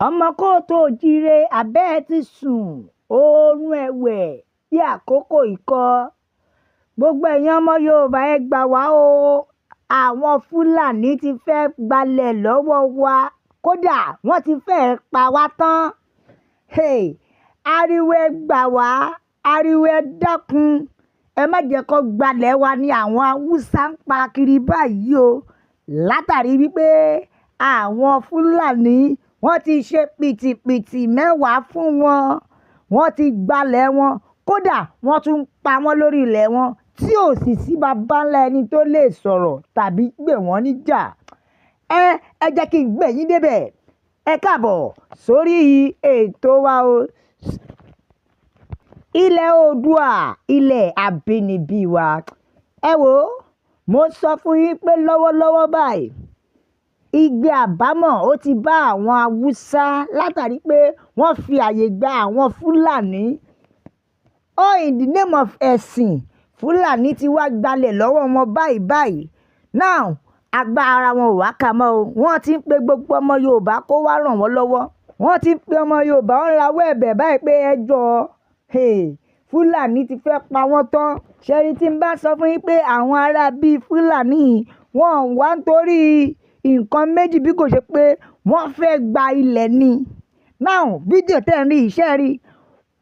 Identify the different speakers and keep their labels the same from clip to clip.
Speaker 1: ọmọ kóòtù òjíire abẹ́ ẹ̀ ti sùn oorun ẹ̀wẹ̀ bí àkókò ikọ́ gbogbo ẹ̀yin ọmọ yorùbá ẹ gbà wá o àwọn fúlàní ti fẹ́ gbalẹ̀ lọ́wọ́ wa kódà wọ́n ti fẹ́ pa wá tán ariwo ẹ gbà wá ariwo ẹ dákun ẹ má jẹ́ kó gbalẹ̀ wa ní àwọn haúsá ń pa kiri báyìí o látàrí wípé àwọn fúlàní wọ́n ti ṣe pìtìpìtì mẹ́wàá fún wọn wọ́n ti gbalẹ̀ wọn kódà wọ́n tún pa wọ́n lórí ilẹ̀ wọn tí ò sì sí baba ńlá ẹni tó lè sọ̀rọ̀ tàbí gbè wọ́n níjà ẹ jẹ́ kí n gbé yín débẹ̀ ẹ káàbọ̀ sórí ètò wa o Ileodua ilẹ̀ àbínibí wa ẹ wò ó mo sọ fún yín pé lọ́wọ́lọ́wọ́ báyìí igbe àbámọ̀ ó ti bá àwọn haúsá látàrí pé wọ́n fi àyè gba àwọn fúlàní in the name of ẹ̀sìn fúlàní ti wá gbalẹ̀ lọ́wọ́ wọn báyìí now agbára wọn ò wá kà mọ́ o wọ́n ti ń pe gbogbo ọmọ yorùbá kó wá ràn wọ́n lọ́wọ́ wọ́n ti ń pe ọmọ yorùbá ń rawọ́ ẹ̀bẹ̀ báyìí pé ẹ jọ̀ọ́ fúlàní ti fẹ́ pa wọ́n tán ṣẹ́rí tí n bá sọ fún yín pé àwọn ará bíi fúlàní wọn wá nítorí nǹkan méjì bí kò ṣe pé wọ́n fẹ́ gba ilẹ̀ ni now fídíò tẹ̀ ń rí iṣẹ́ rí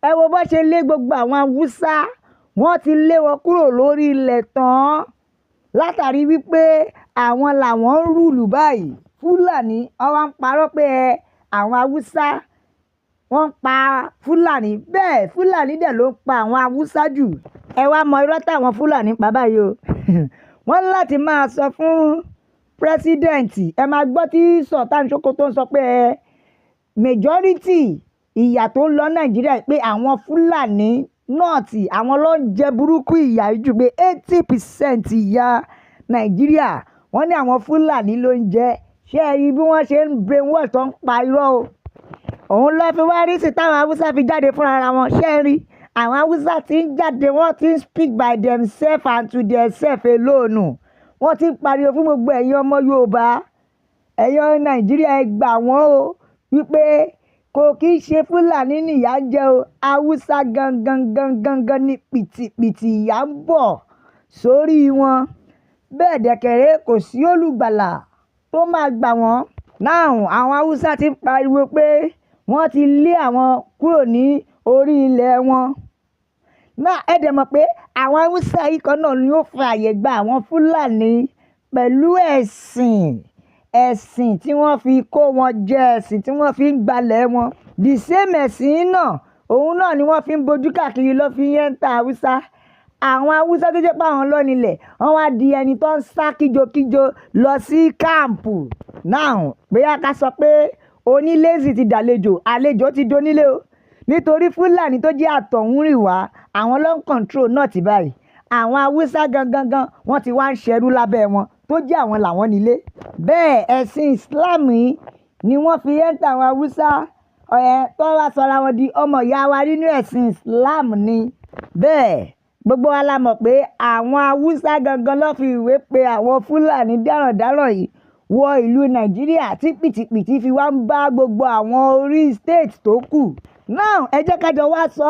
Speaker 1: ẹ wo bó ṣe lé gbogbo àwọn haúsá wọ́n ti lé wọn kúrò lórí ilẹ̀ tán látàrí wípé àwọn làwọn ń rúùlù báyìí fúlàní wọ́n wá ń parọ́ pé àwọn haúsá wọ́n ń pa fúlàní bẹ́ẹ̀ fúlàní dẹ̀ ló ń pa àwọn haúsá jù ẹ wá mọ irọ́ táwọn fúlàní pa báyìí o wọ́n ní láti máa sọ fún pírẹsidẹ́ǹtì ẹ máa gbọ́ tí Sultan Sokoto ń sọ pé majority ìyà tó ń lọ nàìjíríà pé àwọn fúlàní nọ́ọ̀tì àwọn ló ń jẹ burúkú ìyà jù pé 80% ìyà nàìjíríà wọ́n ní àwọn fúlàní ló ń jẹ ṣé ẹ rí bí wọ́n ṣe ń brainwash tó ń pa irọ́ o òun ló fi wá rí sí táwọn haúsá fi jáde fúnra wọn ṣé ẹ rí àwọn haúsá ti ń jáde wọ́n ti ń speak by themselves and to themselves alone wọ́n ti ń pariwo fún gbogbo ẹ̀yin ọmọ yorùbá ẹ̀yin nàìjíríà ẹ gbà wọ́n o wípé kò kí í ṣe fúlàní nìyà ń jẹ o haúsá gangan ní pìtìpìtì ìyà ń bọ̀ sórí wọn bẹ́ẹ̀ dẹ̀kẹ̀rẹ́ kò sí olùgbàlà tó máa gbà wọ́n náà àwọn haúsá ti ń pariwo pé wọ́n ti lé àwọn kúrò ní orí ilẹ̀ wọn náà ẹ dẹ̀ mọ̀ pé àwọn haúsá yìí kan náà ni ó fi àyè gba àwọn fúlàní pẹ̀lú ẹ̀sìn tí wọ́n fi kó wọn jẹ ẹ̀sìn tí wọ́n fi ń gbalẹ̀ wọn the same ẹ̀sìn náà òun náà ni wọ́n fi ń bojú káàkiri ló fi yẹn ń ta haúsá àwọn haúsá tó jẹ́ pé àwọn lọ́nilẹ̀ wọ́n wá di ẹni tó ń sá kíjokíjo lọ sí káàmpù náà bóyá ká sọ pé onílé ti dàlejò àlejò ti donílé o nítorí fúlàní tó jẹ́ àtọ̀húnrìnwá àwọn ló ń control náà ti báyìí àwọn haúsá gangan wọ́n ti wá ń ṣẹrú lábẹ́ wọn tó jẹ́ àwọn làwọn nílé bẹ́ẹ̀ ẹ̀sìn islam yìí ni wọ́n fi ẹ́ńtà àwọn haúsá tó wá sọra wọn di ọmọ ìyá wa nínú ẹ̀sìn islam ni bẹ́ẹ̀ gbogbo wa la mọ̀ pé àwọn haúsá gangan ló fi ìwé pe àwọn fúlàní dáràndáràn yìí wọ ìlú nàìjíríà tí pìtìpìtì fi wá ń bá gbogbo àwọn orí state tó kù now ẹ jẹ́ ká jọ wá sọ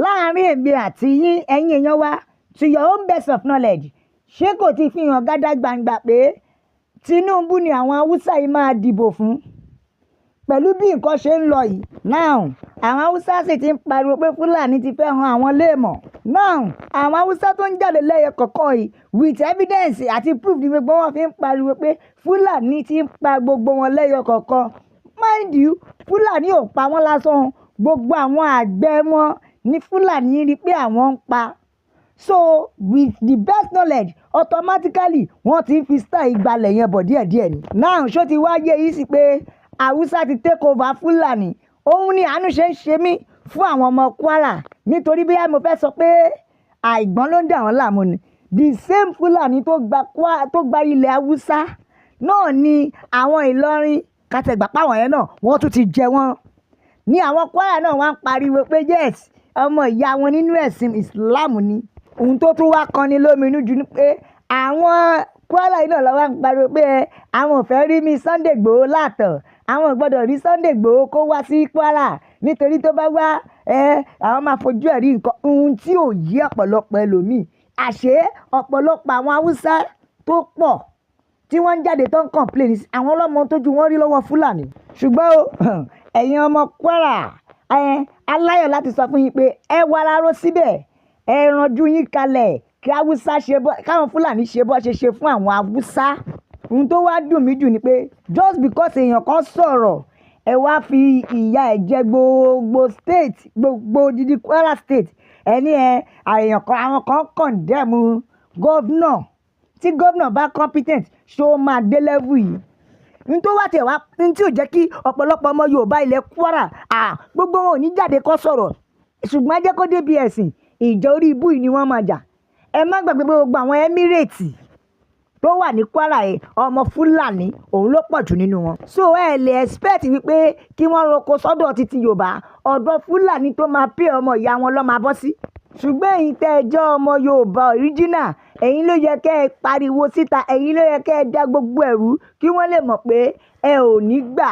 Speaker 1: láàrin èmi àti yín ẹ̀yin èèyàn wa to your own best of knowledge ṣé kò ti fi hàn gádá gbangba pé Tinubu ni àwọn haúsá yìí máa dìbò fún pẹ̀lú bí nǹkan ṣe ń lọ yìí now àwọn haúsá sì ti ń pariwo pé fúlàní ti fẹ́ hàn àwọn léèmọ̀ now àwọn haúsá tó ń jáde lẹ́yẹ kọ̀ọ̀kan yìí with evidence àti proof ni gbogbo wọn fi ń pariwo pé fúlàní ti ń pa gbogbo wọn lẹ́yọ kọ̀ọ̀kan mind you fúlàní ò pa wọ́n lásán gbogbo àwọn àgbẹ̀ wọn ní fúlàní rí pé àwọn ń pa so with the best knowledge automatically wọ́n ti ń fi style ìgbàlẹ̀ yẹn bọ̀ díẹ̀díẹ̀ ni now ṣó ti wá yé yìí sí pé haúsá ti take over fúlàní òun ni àánú ṣe ń ṣe mí fún àwọn ọmọ kwara nítorí bí mo fẹ́ sọ pé àìgbọ́n ló ń dà wọ́n láàmú ni the same fúlàní tó gba ilẹ̀ haúsá náà ni àwọn ìlọrin kàtẹ́gbà páwọn yẹn náà wọ́n tún ti jẹ wọ́n ní àwọn kwara náà wọ́n ń pariwo pé yes ọmọ ìyá wọn nínú ẹ̀sìn islam ni ohun tó tún wá kan ní lóminú jù ni pé àwọn kwara yìí náà lọ́wọ́ ń pariwo pé àwọn ò fẹ́ rí mi Sunday Igboho látọ̀ àwọn ò gbọ́dọ̀ rí Sunday Igboho kó wá sí Kwara nítorí tó bá wá àwọn máa fojú ẹ̀ rí nǹkan ohun tí ò yí ọ̀pọ̀lọpọ̀ ẹlòmíì. Àṣé ọ̀pọ̀lọpọ̀ àwọn Haúsá tó pọ̀ tí wọ́n ń jáde tó ń complain àwọn ọlọ́mọ tójú wọn rí lọ́wọ́ Fúlàní. Ṣùgbọ́n o ẹ̀yin ọmọ Kwara aláyọ̀ láti sọ fún yín pé ẹ wararó síbẹ̀ ẹ ranjú yín kalẹ̀ kí Haúsá ṣe bọ́ káwọn Fúlàní ṣe bọ́ ṣe fún àwọn Haúsá. Ohun tó wá dùn mí jù ni pé just because èèyàn kan sọ̀rọ̀ ẹ wá fi ìyà ẹ̀ jẹ gbogbo state gbogbo odidi Kwara state ẹni àyàn kan àwọn kan condemn gọ́vnà tí gọ́vnà bá competent ṣó máa dé level yìí. n tó wá tẹ̀ wá n tí ò jẹ́ kí ọ̀pọ̀lọpọ̀ ọmọ Yorùbá ilẹ̀ Kwara gbogbo wọn ò ní jáde kó sọ̀rọ̀ ṣùgbọ́n ajẹ́ kó débi ẹ̀sìn ìjà orí ibú yìí ni wọ́n máa jà. Ẹ má gbàgbé gbogbo àwọn Emirates tó wà ní Kwara yìí ọmọ Fúlàní òun ló pọ̀ jù nínú wọn. So ẹ lè expect wípé kí wọ́n roko sọ́dọ̀ títí Yorùbá ọ̀dọ̀ Fúlàní tó máa pé ọmọ ìyá wọn lọ́ máa bọ́ sí. Ṣùgbọ́n ẹ̀yin tẹ́ ẹ jẹ́ ọmọ Yorùbá original ẹ̀yin ló yẹ kẹ́ ẹ pariwo síta ẹ̀yin ló yẹ kẹ́ ẹ dá gbogbo ẹ̀rú kí wọ́n lè mọ̀ pé ẹ ò ní gbà.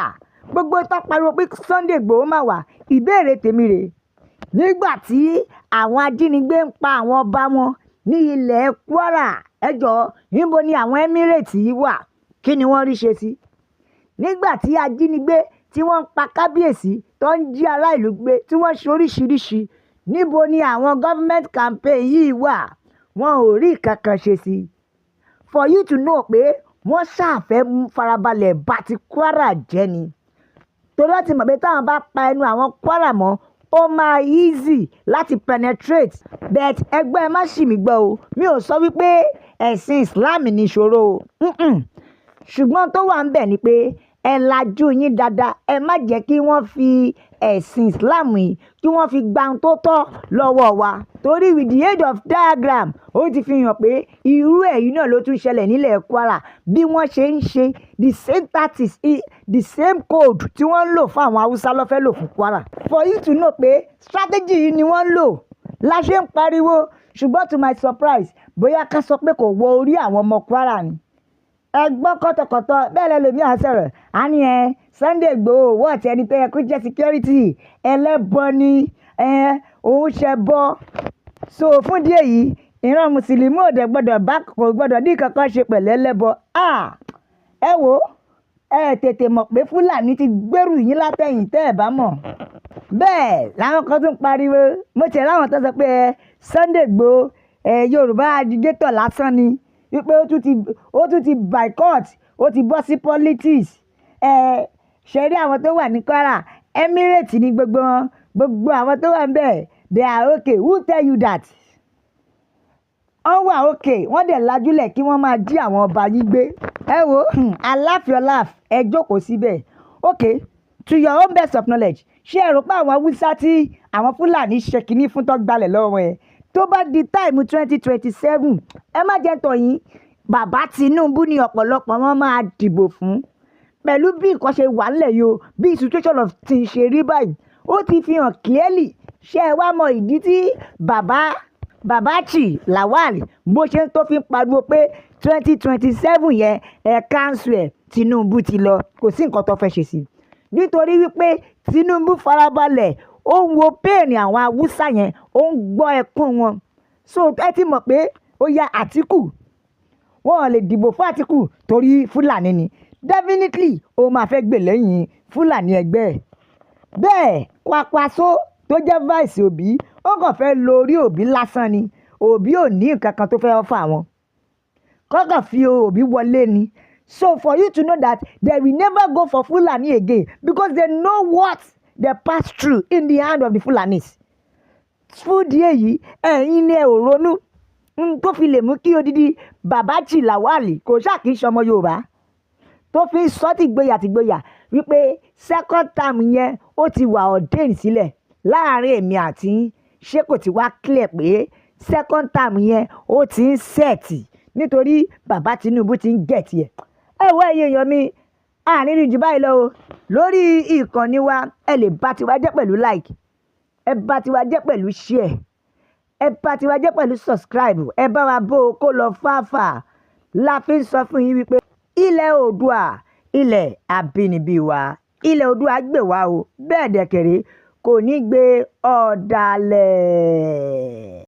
Speaker 1: Gbogbo tó pariwo pé Sunday Igboho máa wà ìbéèrè tèmi rèé. Nígbà tí àwọn ajínigbé ń pa àwọn ọba wọn ní ilẹ̀ Kwara ẹjọ́ níbo ni àwọn Emirates yìí wà kí ni wọ́n rí ṣe sí? Nígbà tí ajínigbé tí wọ́n ń pa kábíyèsí tó ń jí ará ìlú gbé tí wọ́n ṣe oríṣiríṣi níbo ni àwọn government campaign yìí wà? Wọn ò rí kankan ṣe sí. For you to know pé wọ́n ṣàfẹ́ farabalẹ̀ bá ti Kwara jẹ́ ni. Torí wọ́n ti mọ̀ pé táwọn bá pa ẹnu àwọn Kwara mọ́ ó máa easy láti penetrate. But ẹgbẹ́ ẹ má ṣì mí gbọ́ o mi ò sọ wípé ẹ̀sìn Islam ní ìṣòro o ṣùgbọ́n tó wà ń bẹ̀ ni pé ẹ lajú yín dáadáa ẹ má jẹ́ kí wọ́n fi ẹ̀sìn Islam yìí kí wọ́n fi gba ohun tó tọ́ lọ́wọ́ wa. Torí with the aid of diagram ó ti fi hàn pé irú èyí náà ló tún ṣẹlẹ̀ nílẹ̀ Kwara bí wọ́n ṣe ń ṣe the same tactics the same code tí wọ́n ń lò fún àwọn Haúsá ló fẹ́ lò fún Kwara. For you to know pé strategy yìí ni wọ́n ń lò la ṣe ń pariwo ṣùgbọ́n to my surprise bóyá ká sọ pé kò wọ orí àwọn ọmọ Kwara ni. Ẹ gbọ́ kọ́tọ̀kọ́tọ̀ bẹ́ẹ̀ lẹ́lòmíì á sọ̀rọ̀ á ní Sunday Igboho wọ́ọ̀tì ẹni tó yẹ kó jẹ́ security ẹlẹ́bọ ni òun ṣẹ bọ́. So fún díẹ̀ yìí ìran mùsùlùmí ò dẹ̀ gbọ́dọ̀ bá kò gbọ́dọ̀ ní kankan ṣe pẹ̀lú ẹlẹ́bọ. Ẹ wo ẹ tètè mọ̀ pé Fúlàní ti gbẹ́rù yín látẹ̀yìn tẹ́ ẹ bá mọ̀. Bẹ́ẹ̀ làwọn kan tún pariwo mo tẹ̀ láwọn tó sọ pé Sunday Igboho Yorùbá agitator lásán ni wípé ó tún ti boycott ó ti bọ́ sí politics. Ṣe rí àwọn tó wà ní Kwara Emirates ní gbogbo àwọn tó wà ń bẹ̀ they are okay. Who tell you that? Wọ́n wà okay wọ́n dẹ̀ lajúlẹ̀ kí wọ́n máa jí àwọn ọba yìí gbé. Ẹ wo laugh your laugh ẹ jókòó síbẹ̀. Okay to your own best of knowledge ṣé ẹ rò pé àwọn Haúsá tí àwọn Fúlàní ṣe kínní fún tó gbalẹ̀ lọ́wọ́ ẹ̀ tó bá di táìmù 2027 ẹ má jẹ́ tọ̀ yín bàbá Tinubu ní ọ̀pọ̀lọpọ̀ wọn máa dìbò fún pẹ̀lú bí nǹkan ṣe wà nílẹ̀ yìí o bí situation of things ṣe rí báyìí ó ti fi hàn clearly. Ṣé ẹ wá mọ ìdí tí Babachi Lawal bó ṣe ń tó fi ń pariwo pé 2027 yẹn cancel ẹ̀ Tinubu ti lọ kò sí nǹkan tó fẹ́ ṣe sí nítorí wípé Tinubu farabalẹ̀ ó ń wo péènì àwọn Haúsá yẹn ó ń gbọ́ ẹkún wọn. So ẹ ti mọ̀ pé ó ya Àtíkù wọn ò lè dìbò fún Àtíkù torí Fúlàní ni definitely ó máa fẹ́ gbè lẹ́yìn Fúlàní ẹgbẹ́ ẹ̀. Bẹ́ẹ̀ Kwakwaso tó jẹ́ vice Obi ó kàn fẹ́ lo orí Obi lásán ni Obi ò ní nǹkan kan tó fẹ́ offer wọn kọ́kàn fi Obi wọlé ni. So for you to know that they will never go for Fulani again because they know what they pass through in the hand of the Fulanis. Fún díẹ̀ yìí ẹ̀yin ni ẹ ò ronú tó fi lè mú kí odidi Babachi Lawal kò ṣáà kìí ṣọmọ Yorùbá tó fi sọ tìgboyà wípé second term yẹn ó ti wà ordained sílẹ̀ láàrin èmi àti ṣé kò ti wá clear pé second term yẹn ó ti ń sẹ́ẹ̀tì nítorí bàbá Tinubu ti ń gẹ̀tì ẹ̀. Ẹ wọ ẹ̀yin èèyàn mi àníri jù báyìí lọ o lórí ìkànnì wa ẹ lè bá tiwa jẹ́ pẹ̀lú like ẹ bá tiwa jẹ́ pẹ̀lú share ẹ bá tiwa jẹ́ pẹ̀lú subscribe ẹ bá wa bó o kó lọ fáfà la fi ń sọ fún yín wípé ilẹ̀ Oòduà ilẹ̀ àbínibí wa Ileodua gbè wá o bẹ́ẹ̀ dẹ̀kẹ̀rẹ́ kò ní gbé ọ̀dàlẹ̀.